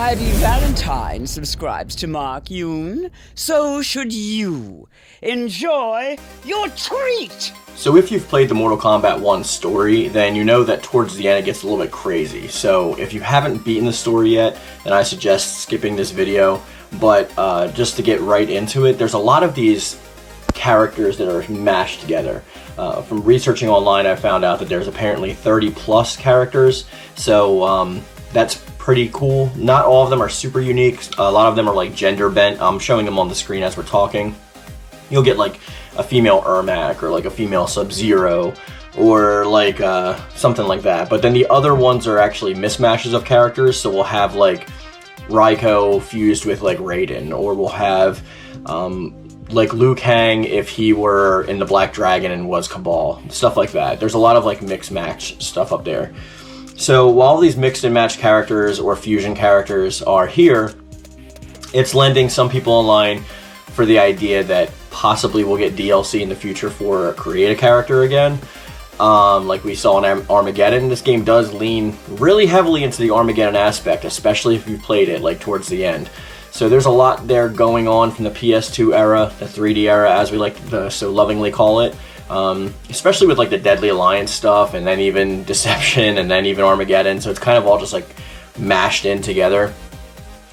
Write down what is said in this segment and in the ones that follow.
Ivy Valentine subscribes to Mark Yoon, so should you. Enjoy your treat! So if you've played the Mortal Kombat 1 story, then you know that towards the end it gets a little bit crazy. So if you haven't beaten the story yet, then I suggest skipping this video. But just to get right into it, there's a lot of these characters that are mashed together. From researching online, I found out that there's apparently 30 plus characters. So that's pretty cool. Not all of them are super unique. A lot of them are like gender bent. I'm showing them on the screen as we're talking. You'll get like a female Ermac or like a female Sub-Zero or like something like that. But then the other ones are actually mismatches of characters. So we'll have like Raiko fused with like Raiden, or we'll have like Liu Kang if he were in the Black Dragon and was Cabal, stuff like that. There's a lot of like mix match stuff up there. So while these mixed and matched characters or fusion characters are here, it's lending some people online for the idea that possibly we'll get DLC in the future for Kreate A Character again. Like we saw in Armageddon, this game does lean really heavily into the Armageddon aspect, especially if you played it like towards the end. So there's a lot there going on from the PS2 era, the 3D era, as we like to so lovingly call it. Especially with like the Deadly Alliance stuff, and then even Deception, and then even Armageddon. So it's kind of all just like mashed in together.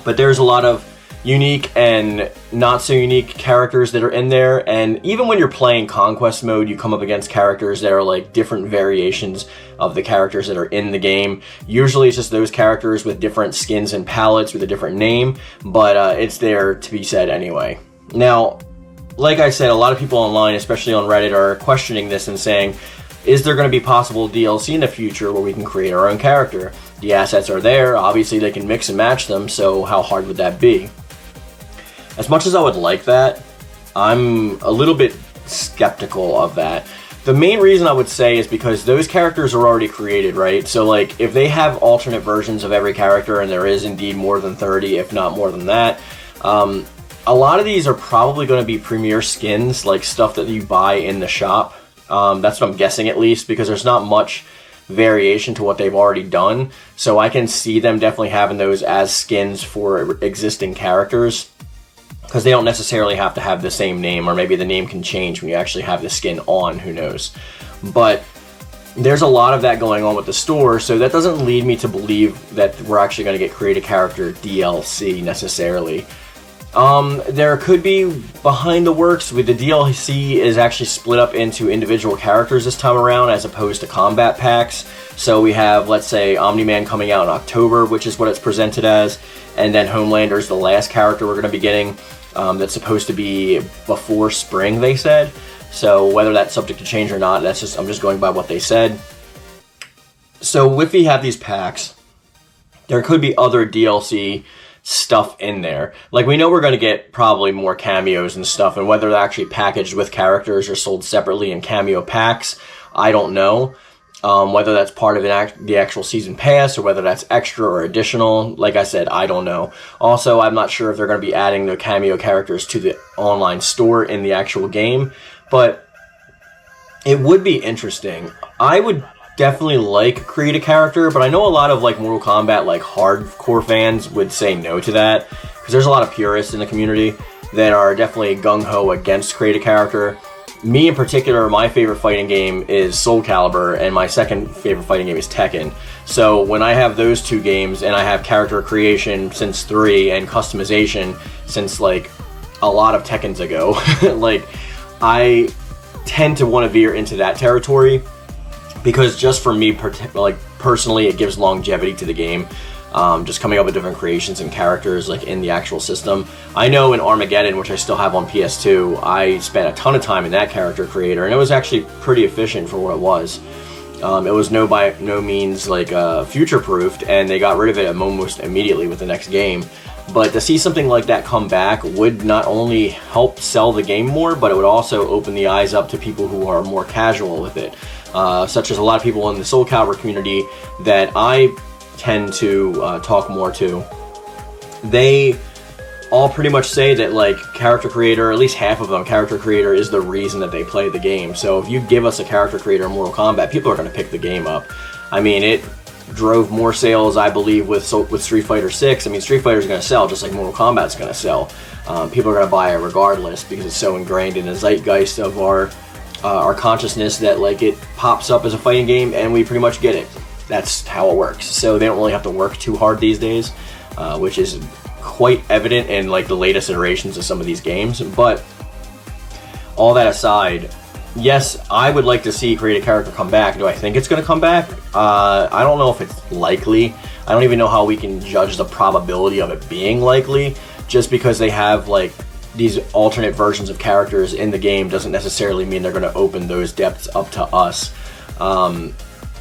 But there's a lot of unique and not so unique characters that are in there, and even when you're playing Conquest mode, you come up against characters that are like different variations of the characters that are in the game. Usually it's just those characters with different skins and palettes with a different name, but it's there to be said anyway. Now, like I said, a lot of people online, especially on Reddit, are questioning this and saying, is there going to be possible DLC in the future where we can create our own character? The assets are there, obviously they can mix and match them, so how hard would that be? As much as I would like that, I'm a little bit skeptical of that. The main reason I would say is because those characters are already created, right? So like, if they have alternate versions of every character, and there is indeed more than 30, if not more than that, a lot of these are probably going to be premier skins, like stuff that you buy in the shop. That's what I'm guessing, at least, because there's not much variation to what they've already done. So I can see them definitely having those as skins for existing characters, because they don't necessarily have to have the same name, or maybe the name can change when you actually have the skin on, who knows. But there's a lot of that going on with the store, so that doesn't lead me to believe that we're actually going to get Kreate A Character DLC necessarily. There could be behind the works with the DLC is actually split up into individual characters this time around as opposed to combat packs. So we have, let's say, Omni-Man coming out in October, which is what it's presented as, and then Homelander's the last character we're going to be getting. That's supposed to be before spring, they said. So whether that's subject to change or not, I'm just going by what they said. So if we have these packs, there could be other DLC stuff in there. Like, we know we're going to get probably more cameos and stuff, and whether they're actually packaged with characters or sold separately in cameo packs, I don't know. Whether that's part of the actual season pass, or whether that's extra or additional, like I said, I don't know. Also, I'm not sure if they're going to be adding the cameo characters to the online store in the actual game, but it would be interesting. I would definitely like Kreate A Character, but I know a lot of like Mortal Kombat like hardcore fans would say no to that, because there's a lot of purists in the community that are definitely gung-ho against Kreate A Character. Me in particular, my favorite fighting game is Soul Calibur, and my second favorite fighting game is Tekken. So when I have those two games, and I have character creation since 3 and customization since like a lot of Tekkens ago, like, I tend to want to veer into that territory, because just for me, like personally, it gives longevity to the game. Just coming up with different creations and characters like in the actual system. I know in Armageddon, which I still have on PS2, I spent a ton of time in that character creator, and it was actually pretty efficient for what it was. It was by no means like future-proofed, and they got rid of it almost immediately with the next game. But to see something like that come back would not only help sell the game more, but it would also open the eyes up to people who are more casual with it. Such as a lot of people in the Soul Calibur community that I tend to talk more to. They all pretty much say that like character creator, at least half of them, character creator is the reason that they play the game. So if you give us a character creator in Mortal Kombat, people are going to pick the game up. I mean, drove more sales, I believe, with Street Fighter 6. I mean, Street Fighter is going to sell just like Mortal Kombat's going to sell. People are going to buy it regardless because it's so ingrained in the zeitgeist of our consciousness that like it pops up as a fighting game and we pretty much get it. That's how it works. So they don't really have to work too hard these days, which is quite evident in like the latest iterations of some of these games. But all that aside, yes, I would like to see Kreate A Kharacter come back. Do I think it's going to come back? I don't know if it's likely. I don't even know how we can judge the probability of it being likely. Just because they have like these alternate versions of characters in the game doesn't necessarily mean they're going to open those depths up to us.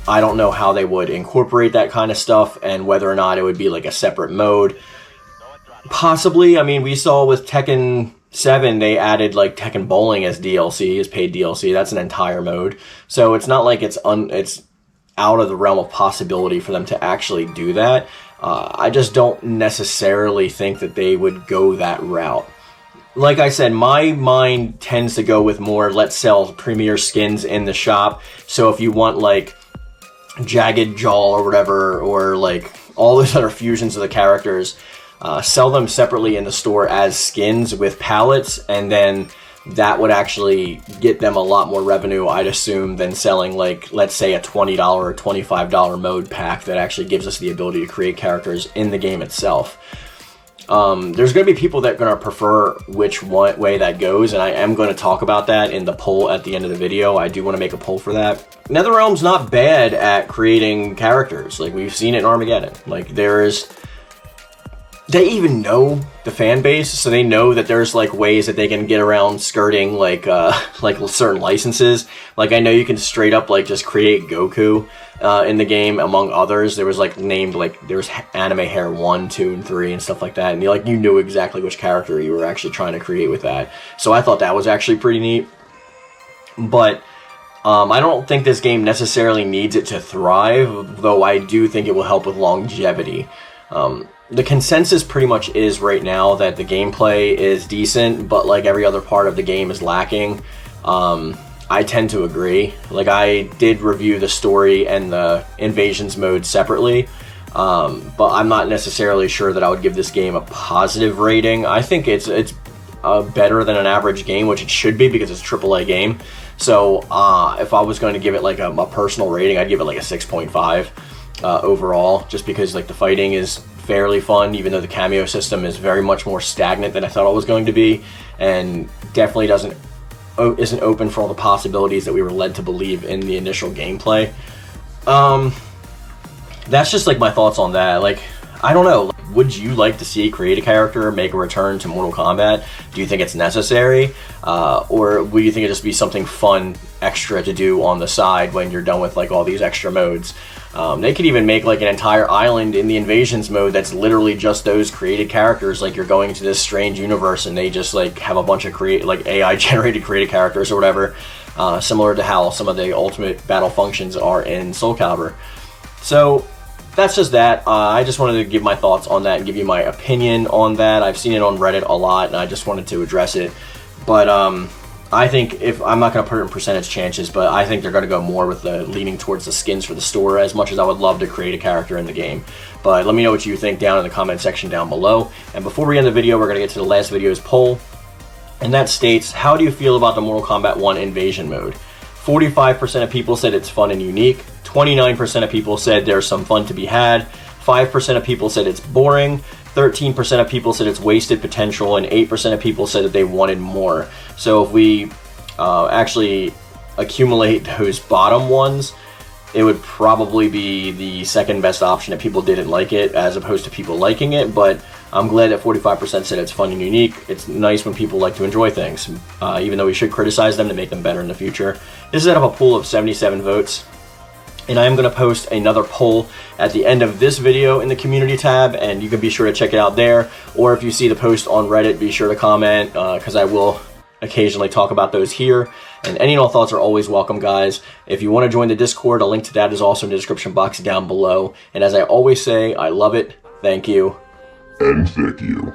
I don't know how they would incorporate that kind of stuff and whether or not it would be like a separate mode. Possibly. I mean, we saw with Tekken 7, they added like Tekken Bowling as DLC, as paid DLC. That's an entire mode. So it's not like it's out of the realm of possibility for them to actually do that. I just don't necessarily think that they would go that route. Like I said, my mind tends to go with more, let's sell premier skins in the shop. So if you want like Jagged Jaw or whatever, or like all those other fusions of the characters, sell them separately in the store as skins with palettes, and then that would actually get them a lot more revenue, I'd assume, than selling like, let's say, a $20 or $25 mode pack that actually gives us the ability to create characters in the game itself. There's going to be people that are going to prefer which way that goes, and I am going to talk about that in the poll at the end of the video. I do want to make a poll for that. NetherRealm's not bad at creating characters. Like, we've seen it in Armageddon. Like, they even know the fan base, so they know that there's like ways that they can get around skirting like certain licenses. Like, I know you can straight up like just create Goku in the game, among others. There was like named, like there was Anime Hair 1, 2, and 3 and stuff like that, and you knew exactly which character you were actually trying to create with that. So I thought that was actually pretty neat. But I don't think this game necessarily needs it to thrive, though I do think it will help with longevity. The consensus pretty much is right now that the gameplay is decent, but like every other part of the game is lacking. I tend to agree. Like, I did review the story and the invasions mode separately, but I'm not necessarily sure that I would give this game a positive rating. I think it's better than an average game, which it should be because it's a AAA game. So if I was going to give it like a personal rating, I'd give it like a 6.5 overall, just because like the fighting is fairly fun, even though the cameo system is very much more stagnant than I thought it was going to be, and definitely isn't open for all the possibilities that we were led to believe in the initial gameplay. That's just like my thoughts on that. Like, I don't know, would you like to see Kreate A Kharacter make a return to Mortal Kombat? Do you think it's necessary? Or would you think it'd just be something fun extra to do on the side when you're done with like all these extra modes? They could even make like an entire island in the invasions mode that's literally just those created characters. Like, you're going to this strange universe and they just like have a bunch of AI generated created characters or whatever, similar to how some of the ultimate battle functions are in Soul Calibur. So that's just that. I just wanted to give my thoughts on that and give you my opinion on that. I've seen it on Reddit a lot and I just wanted to address it. But I think, if I'm not going to put it in percentage chances, but I think they're going to go more with the leaning towards the skins for the store, as much as I would love to create a character in the game. But let me know what you think down in the comment section down below. And before we end the video, we're going to get to the last video's poll, and that states, how do you feel about the Mortal Kombat 1 invasion mode? 45% of people said it's fun and unique, 29% of people said there's some fun to be had, 5% of people said it's boring, 13% of people said it's wasted potential, and 8% of people said that they wanted more. So if we actually accumulate those bottom ones, it would probably be the second best option if people didn't like it, as opposed to people liking it. But I'm glad that 45% said it's fun and unique. It's nice when people like to enjoy things, even though we should criticize them to make them better in the future. This is out of a pool of 77 votes. And I am going to post another poll at the end of this video in the community tab, and you can be sure to check it out there. Or if you see the post on Reddit, be sure to comment, because I will occasionally talk about those here. And any and all thoughts are always welcome, guys. If you want to join the Discord, a link to that is also in the description box down below. And as I always say, I love it, thank you, and thank you.